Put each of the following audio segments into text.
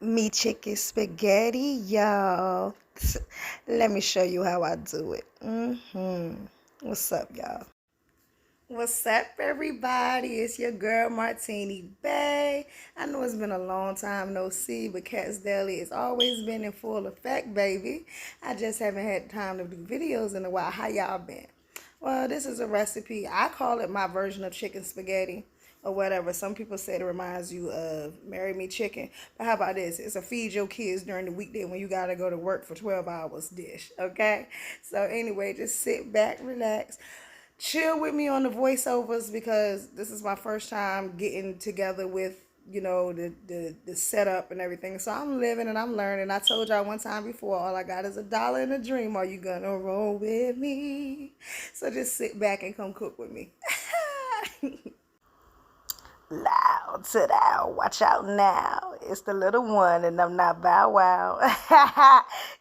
Me chicken spaghetti, y'all. Let me show you how I do it. What's up, y'all? What's up, everybody? It's your girl Martini Bay. I know it's been a long time no see, but Cat's Deli has always been in full effect, baby. I just haven't had time to do videos in a while. How y'all been? Well, this is a recipe. I call it my version of chicken spaghetti or whatever. Some people say it reminds you of Marry Me Chicken. But how about this? It's a feed your kids during the weekday when you got to go to work for 12 hours dish, okay? So anyway, just sit back, relax, chill with me on the voiceovers because this is my first time getting together with the setup and everything. So I'm living and I'm learning. I told y'all one time before, all I got is a dollar and a dream. Are you gonna roll with me? So just sit back and come cook with me. Loud to thou, watch out now. It's the little one, and I'm not Bow Wow.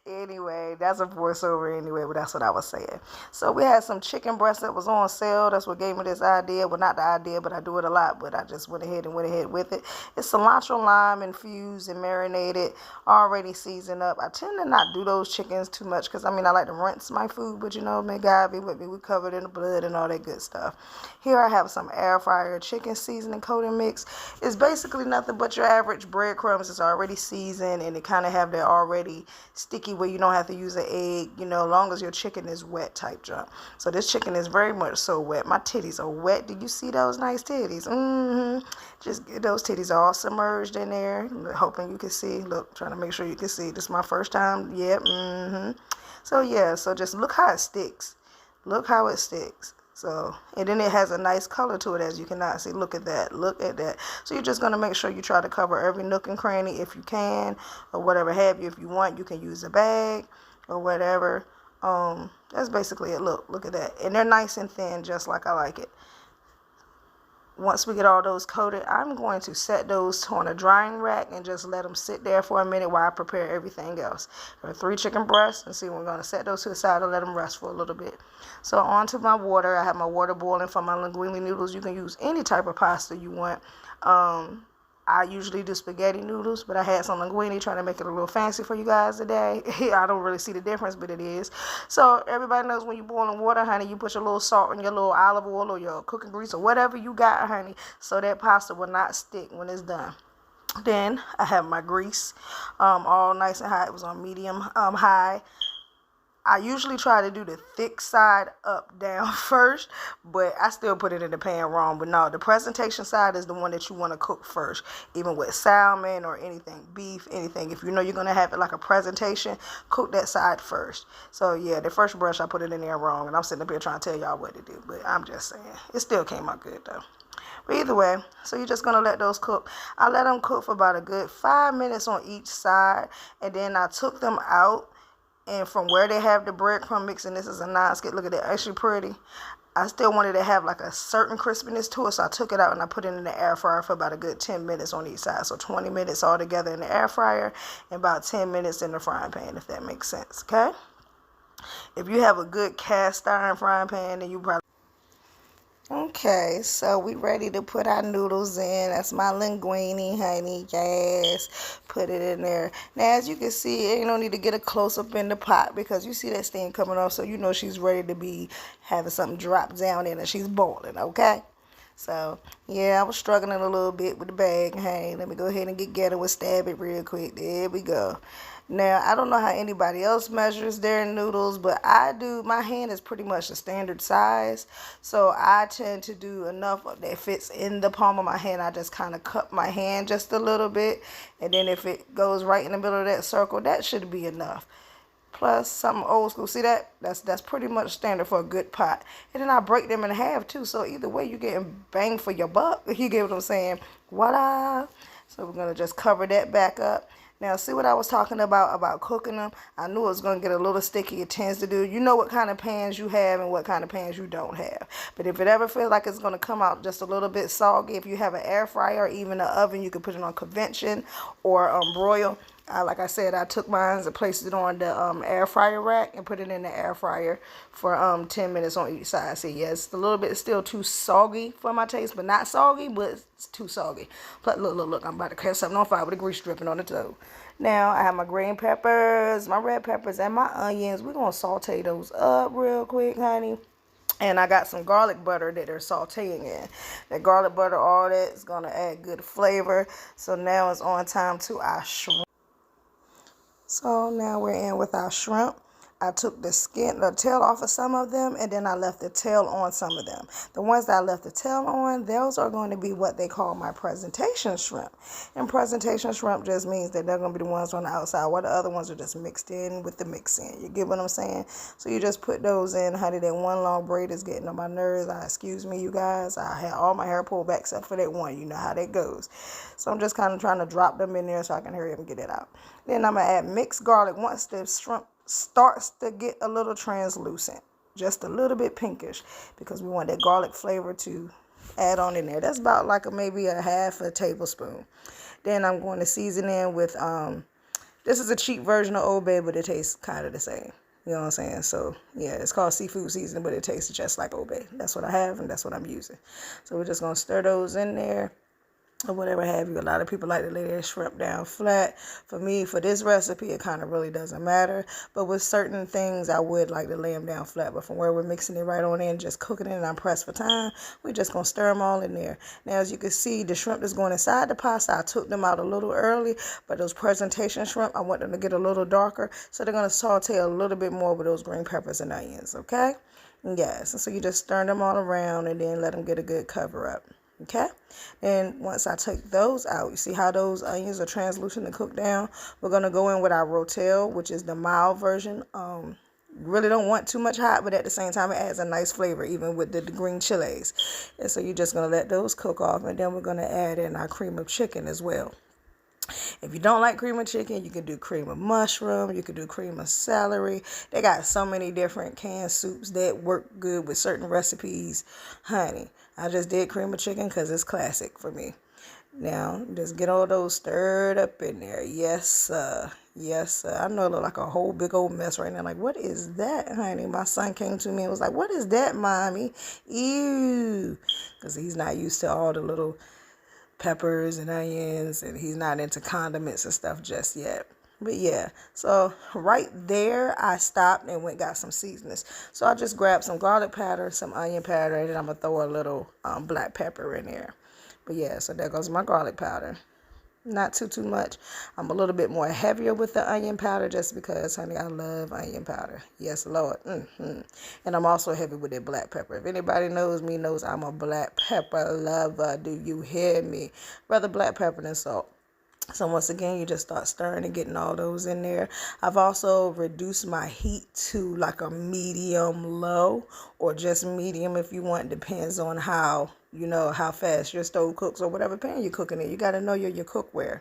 Anyway, that's a voiceover anyway, but that's what I was saying. So we had some chicken breast that was on sale. That's what gave me this idea. Well, not the idea, but I do it a lot, but I just went ahead with it. It's cilantro, lime infused and marinated, already seasoned up. I tend to not do those chickens too much because, I mean, I like to rinse my food, but may God be with me. We covered in the blood and all that good stuff. Here I have some air fryer chicken seasoning coating mix. It's basically nothing but your average breadcrumbs. It's already seasoned and it kind of have that already sticky where you don't have to use an egg, long as your chicken is wet type junk. So this chicken is very much so wet. My titties are wet. Do you see those nice titties? Just get those titties all submerged in there. Hoping you can see. Look, trying to make sure you can see. This is my first time. Yep. So yeah, so just look how it sticks. Look how it sticks. So, and then it has a nice color to it, as you cannot see. Look at that. Look at that. So you're just going to make sure you try to cover every nook and cranny if you can, or whatever have you. If you want, you can use a bag or whatever. That's basically it. Look at that. And they're nice and thin, just like I like it. Once we get all those coated, I'm going to set those on a drying rack and just let them sit there for a minute while I prepare everything else. There are 3 chicken breasts, and see, we're going to set those to the side and let them rest for a little bit. So on to my water. I have my water boiling for my linguine noodles. You can use any type of pasta you want. I usually do spaghetti noodles, but I had some linguine trying to make it a little fancy for you guys today. I don't really see the difference, but it is. So everybody knows when you boil in water, honey, you put your little salt and your little olive oil or your cooking grease or whatever you got, honey, so that pasta will not stick when it's done. Then I have my grease, all nice and high. It was on medium high. I usually try to do the thick side up down first, but I still put it in the pan wrong. But no, the presentation side is the one that you want to cook first, even with salmon or anything, beef, anything. If you know you're going to have it like a presentation, cook that side first. So yeah, the first brush I put it in there wrong, and I'm sitting up here trying to tell y'all what to do, but I'm just saying. It still came out good though. But either way, so you're just going to let those cook. I let them cook for about a good 5 minutes on each side, and then I took them out. And from where they have the breadcrumb mix, and this is a non-skid, look at that, actually pretty. I still wanted to have like a certain crispiness to it, so I took it out and I put it in the air fryer for about a good 10 minutes on each side. So 20 minutes all together in the air fryer and about 10 minutes in the frying pan, if that makes sense, okay? If you have a good cast iron frying pan, then you probably... Okay, so we ready to put our noodles in. That's my linguine, honey. Yes, put it in there. Now, as you can see, you don't need to get a close-up in the pot because you see that steam coming off, so you know she's ready to be having something drop down in her. She's boiling, okay? So, yeah, I was struggling a little bit with the bag. Hey, let me go ahead and get ghetto and stab it real quick. There we go. Now, I don't know how anybody else measures their noodles, but I do. My hand is pretty much the standard size, so I tend to do enough that fits in the palm of my hand. I just kind of cup my hand just a little bit, and then if it goes right in the middle of that circle, that should be enough. Plus something old school. See that? That's pretty much standard for a good pot. And then I break them in half too, so either way you're getting bang for your buck. You get what I'm saying? Voila. So we're going to just cover that back up. Now, see what I was talking about cooking them? I knew it was going to get a little sticky. It tends to do. You know what kind of pans you have and what kind of pans you don't have. But if it ever feels like it's going to come out just a little bit soggy, if you have an air fryer or even an oven, you can put it on convection or broil. Like I said, I took mine and placed it on the air fryer rack and put it in the air fryer for 10 minutes on each side. See, yeah, it's a little bit still too soggy for my taste, but not soggy, but it's too soggy. But look, I'm about to catch something on fire with the grease dripping on the stove. Now, I have my green peppers, my red peppers, and my onions. We're going to saute those up real quick, honey. And I got some garlic butter that they're sauteing in. That garlic butter, all that is going to add good flavor. So now it's on time to our shrimp. So now we're in with our shrimp. I took the tail off of some of them, and then I left the tail on some of them. The ones that I left the tail on, those are going to be what they call my presentation shrimp. And presentation shrimp just means that they're going to be the ones on the outside, while the other ones are just mixed in with the mix-in. You get what I'm saying? So you just put those in, honey. That one long braid is getting on my nerves. Excuse me, you guys. I had all my hair pulled back except for that one. You know how that goes. So I'm just kind of trying to drop them in there so I can hurry up and get it out. Then I'm going to add mixed garlic once the shrimp starts to get a little translucent, just a little bit pinkish, because we want that garlic flavor to add on in there. That's about like maybe a half a tablespoon. Then I'm going to season in with this is a cheap version of Old Bay, but it tastes kind of the same. You know what I'm saying? So yeah, it's called seafood seasoning, but it tastes just like Old Bay. That's what I have, and that's what I'm using. So we're just gonna stir those in there, or whatever have you. A lot of people like to lay their shrimp down flat. For me, for this recipe, it kind of really doesn't matter. But with certain things, I would like to lay them down flat. But from where we're mixing it right on in, just cooking it and I'm pressed for time, we're just going to stir them all in there. Now, as you can see, the shrimp is going inside the pasta. I took them out a little early, but those presentation shrimp, I want them to get a little darker. So they're going to saute a little bit more with those green peppers and onions, okay? Yes, and so you just stir them all around and then let them get a good cover up. Okay, and once I take those out, you see how those onions are translucent and cooked down? We're going to go in with our Rotel, which is the mild version. Really don't want too much hot, but at the same time, it adds a nice flavor, even with the green chilies. And so you're just going to let those cook off, and then we're going to add in our cream of chicken as well. If you don't like cream of chicken, you can do cream of mushroom. You can do cream of celery. They got so many different canned soups that work good with certain recipes. Honey, I just did cream of chicken because it's classic for me. Now, just get all those stirred up in there. Yes, sir. Yes, sir. I know it look like a whole big old mess right now. Like, what is that, honey? My son came to me and was like, what is that, mommy? Ew. Because he's not used to all the little peppers and onions, and he's not into condiments and stuff just yet. But yeah, so right there I stopped and went got some seasonings. So I just grabbed some garlic powder, some onion powder, and then I'm gonna throw a little black pepper in there. But yeah, so there goes my garlic powder. Not too much. I'm a little bit more heavier with the onion powder just because, honey, I love onion powder. Yes, Lord. And I'm also heavy with that black pepper. If anybody knows me, knows I'm a black pepper lover. Do you hear me? Rather black pepper than salt. So once again, you just start stirring and getting all those in there. I've also reduced my heat to like a medium low, or just medium if you want. Depends on how, how fast your stove cooks or whatever pan you're cooking in. You got to know your cookware.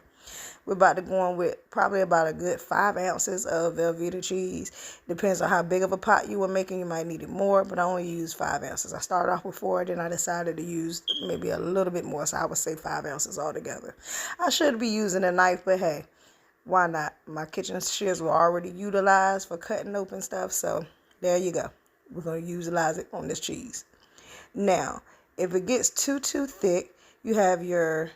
We're about to go in with probably about a good 5 ounces of Velveeta cheese. Depends on how big of a pot you were making. You might need it more, but I only use 5 ounces. I started off with 4, then I decided to use maybe a little bit more, so I would say 5 ounces altogether. I should be using a knife, but hey, why not? My kitchen shears were already utilized for cutting open stuff, so there you go. We're going to utilize it on this cheese. Now, if it gets too thick, you have your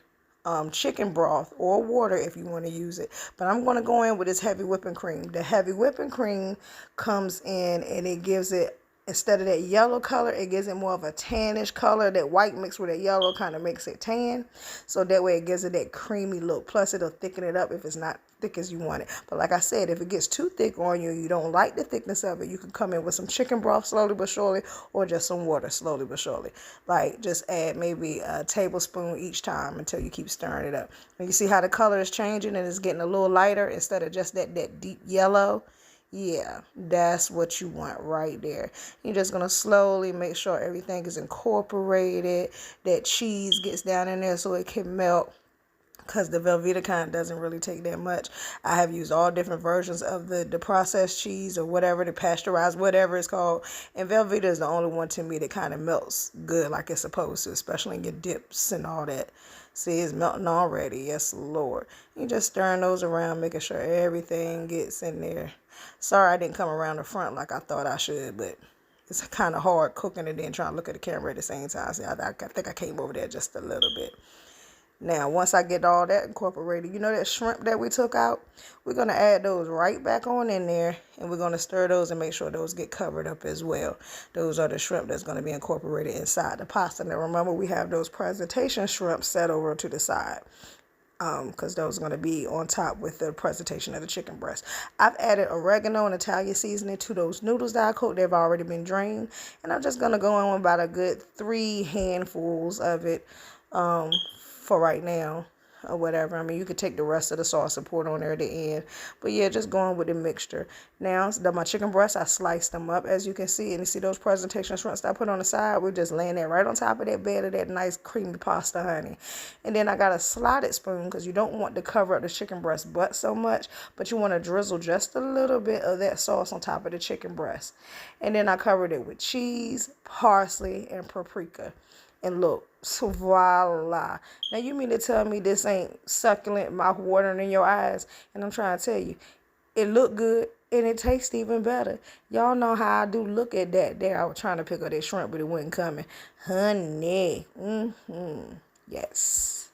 chicken broth or water if you want to use it. But I'm going to go in with this heavy whipping cream. The heavy whipping cream comes in and it gives it, instead of that yellow color, it gives it more of a tannish color. That white mixed with that yellow kind of makes it tan. So that way it gives it that creamy look. Plus it'll thicken it up if it's not thick as you want it. But like I said, if it gets too thick on you, you don't like the thickness of it, you can come in with some chicken broth slowly but surely, or just some water slowly but surely. Like just add maybe a tablespoon each time until you keep stirring it up. And you see how the color is changing and it's getting a little lighter instead of just that deep yellow. Yeah, that's what you want right there. You're just going to slowly make sure everything is incorporated, that cheese gets down in there so it can melt. because the Velveeta kind doesn't really take that much. I have used all different versions of the processed cheese or whatever, the pasteurized, whatever it's called. And Velveeta is the only one to me that kind of melts good like it's supposed to, especially in your dips and all that. See, it's melting already. Yes, Lord. You just stirring those around, making sure everything gets in there. Sorry I didn't come around the front like I thought I should, but it's kind of hard cooking and then trying to look at the camera at the same time. See, I think I came over there just a little bit. Now, once I get all that incorporated, you know that shrimp that we took out? We're going to add those right back on in there, and we're going to stir those and make sure those get covered up as well. Those are the shrimp that's going to be incorporated inside the pasta. Now, remember, we have those presentation shrimp set over to the side, because those are going to be on top with the presentation of the chicken breast. I've added oregano and Italian seasoning to those noodles that I cooked. They've already been drained, and I'm just going to go in with about a good 3 handfuls of it, for right now or whatever. I mean, you could take the rest of the sauce and pour it on there at the end. But yeah, just going with the mixture. Now, my chicken breasts, I sliced them up, as you can see. And you see those presentation shrimps that I put on the side? We're just laying that right on top of that bed of that nice creamy pasta, honey. And then I got a slotted spoon because you don't want to cover up the chicken breast butt so much, but you want to drizzle just a little bit of that sauce on top of the chicken breast. And then I covered it with cheese, parsley, and paprika. And look, so voila. Now, you mean to tell me this ain't succulent, mouth watering in your eyes? And I'm trying to tell you, it looked good and it tastes even better. Y'all know how I do look at that there. I was trying to pick up that shrimp, but it wasn't coming. Honey. Yes.